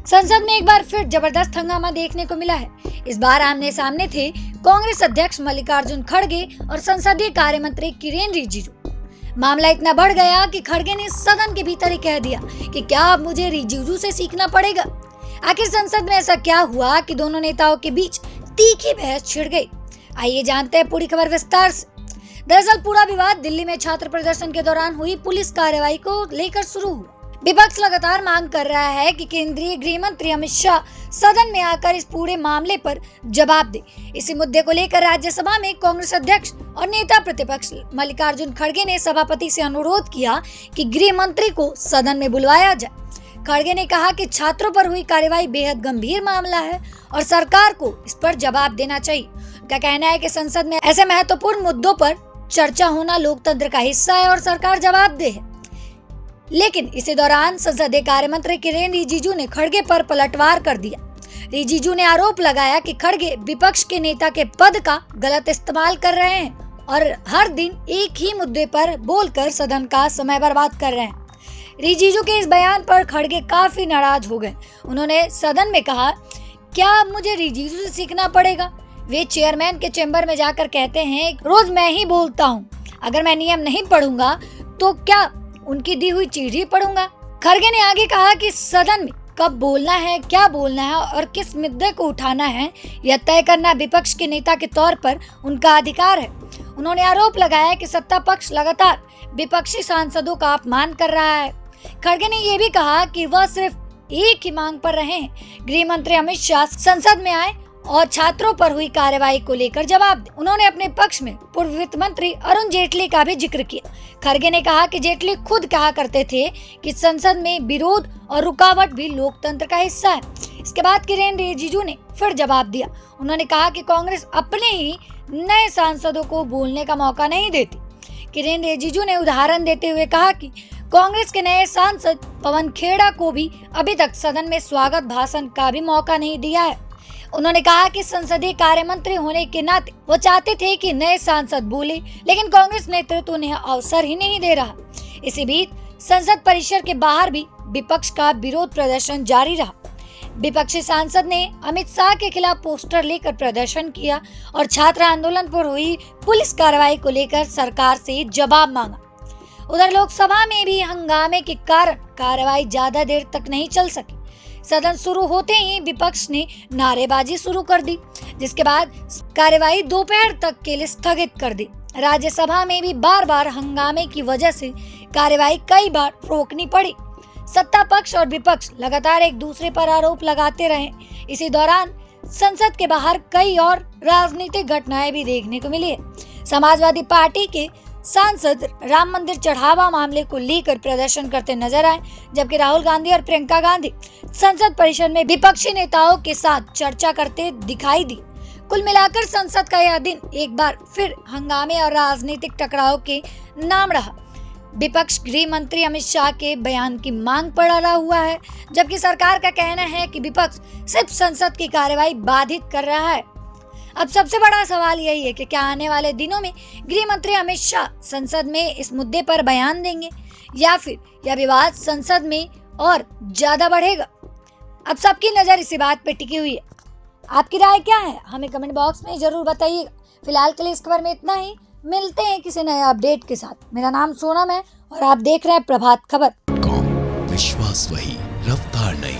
संसद में एक बार फिर जबरदस्त हंगामा देखने को मिला है। इस बार आमने सामने थे कांग्रेस अध्यक्ष मल्लिकार्जुन खड़गे और संसदीय कार्य मंत्री किरेन रिजिजू। मामला इतना बढ़ गया कि खड़गे ने सदन के भीतर ही कह दिया कि क्या अब मुझे रिजिजू से सीखना पड़ेगा। आखिर संसद में ऐसा क्या हुआ कि दोनों नेताओं के बीच तीखी बहस छिड़ गई। आइए जानते हैं पूरी खबर विस्तार से। दरअसल पूरा विवाद दिल्ली में छात्र प्रदर्शन के दौरान हुई पुलिस कार्रवाई को लेकर शुरू हुआ। विपक्ष लगातार मांग कर रहा है कि केंद्रीय गृह मंत्री अमित शाह सदन में आकर इस पूरे मामले पर जवाब दे। इसी मुद्दे को लेकर राज्यसभा में कांग्रेस अध्यक्ष और नेता प्रतिपक्ष मल्लिकार्जुन खड़गे ने सभापति से अनुरोध किया कि गृह मंत्री को सदन में बुलवाया जाए। खड़गे ने कहा कि छात्रों पर हुई कार्रवाई बेहद गंभीर मामला है और सरकार को इस पर जवाब देना चाहिए। उनका कहना है कि संसद में ऐसे महत्वपूर्ण मुद्दों पर चर्चा होना लोकतंत्र का हिस्सा है और सरकार जवाबदेह है। लेकिन इसी दौरान संसदीय कार्य मंत्री किरेन रिजिजू ने खड़गे पर पलटवार कर दिया। रिजिजू ने आरोप लगाया कि खड़गे विपक्ष के नेता के पद का गलत इस्तेमाल कर रहे हैं और हर दिन एक ही मुद्दे पर बोलकर सदन का समय बर्बाद कर रहे हैं। रिजिजू के इस बयान पर खड़गे काफी नाराज हो गए। उन्होंने सदन में कहा, क्या अब मुझे रिजिजू से सीखना पड़ेगा? वे चेयरमैन के चेंबर में जाकर कहते हैं रोज मैं ही बोलता हूँ, अगर मैं नियम नहीं पढ़ूंगा तो क्या उनकी दी हुई चिट्ठी पढ़ूंगा। खड़गे ने आगे कहा कि सदन में कब बोलना है, क्या बोलना है और किस मुद्दे को उठाना है, यह तय करना विपक्ष के नेता के तौर पर उनका अधिकार है। उन्होंने आरोप लगाया कि सत्ता पक्ष लगातार विपक्षी सांसदों का अपमान कर रहा है। खड़गे ने यह भी कहा कि वह सिर्फ एक ही मांग पर रहे हैं, गृह मंत्री अमित शाह संसद में आए और छात्रों पर हुई कार्रवाई को लेकर जवाब दे। उन्होंने अपने पक्ष में पूर्व वित्त मंत्री अरुण जेटली का भी जिक्र किया। खड़गे ने कहा कि जेटली खुद कहा करते थे कि संसद में विरोध और रुकावट भी लोकतंत्र का हिस्सा है। इसके बाद किरेन रिजिजू ने फिर जवाब दिया। उन्होंने कहा कि कांग्रेस अपने ही नए सांसदों को बोलने का मौका नहीं देती। किरेन रिजिजू ने उदाहरण देते हुए कहा कि कांग्रेस के नए सांसद पवन खेड़ा को भी अभी तक सदन में स्वागत भाषण का भी मौका नहीं दिया है। उन्होंने कहा कि संसदीय कार्य मंत्री होने के नाते वो चाहते थे कि नए सांसद बोले, लेकिन कांग्रेस नेतृत्व उन्हें अवसर ही नहीं दे रहा। इसी बीच संसद परिसर के बाहर भी विपक्ष का विरोध प्रदर्शन जारी रहा। विपक्षी सांसद ने अमित शाह के खिलाफ पोस्टर लेकर प्रदर्शन किया और छात्र आंदोलन पर हुई पुलिस कार्रवाई को लेकर सरकार से जवाब मांगा। उधर लोकसभा में भी हंगामे के कारण कार्रवाई ज्यादा देर तक नहीं चल सकी। सदन शुरू होते ही विपक्ष ने नारेबाजी शुरू कर दी, जिसके बाद कार्यवाही दोपहर तक के लिए स्थगित कर दी। राज्यसभा में भी बार बार हंगामे की वजह से कार्यवाही कई बार रोकनी पड़ी। सत्ता पक्ष और विपक्ष लगातार एक दूसरे पर आरोप लगाते रहे। इसी दौरान संसद के बाहर कई और राजनीतिक घटनाएं भी देखने को मिली है। समाजवादी पार्टी के सांसद राम मंदिर चढ़ावा मामले को लेकर प्रदर्शन करते नजर आए, जबकि राहुल गांधी और प्रियंका गांधी संसद परिसर में विपक्षी नेताओं के साथ चर्चा करते दिखाई दी। कुल मिलाकर संसद का यह दिन एक बार फिर हंगामे और राजनीतिक टकराव के नाम रहा। विपक्ष गृह मंत्री अमित शाह के बयान की मांग पर अड़ा हुआ है, जबकि सरकार का कहना है कि विपक्ष सिर्फ संसद की कार्यवाही बाधित कर रहा है। अब सबसे बड़ा सवाल यही है कि क्या आने वाले दिनों में गृह मंत्री अमित शाह संसद में इस मुद्दे पर बयान देंगे या फिर यह विवाद संसद में और ज्यादा बढ़ेगा। अब सबकी नजर इसी बात पे टिकी हुई है। आपकी राय क्या है, हमें कमेंट बॉक्स में जरूर बताइएगा। फिलहाल के लिए इस खबर में इतना ही। मिलते हैं किसी नए अपडेट के साथ। मेरा नाम सोनम है और आप देख रहे हैं प्रभात खबर। विश्वास वही, रफ्तार नहीं।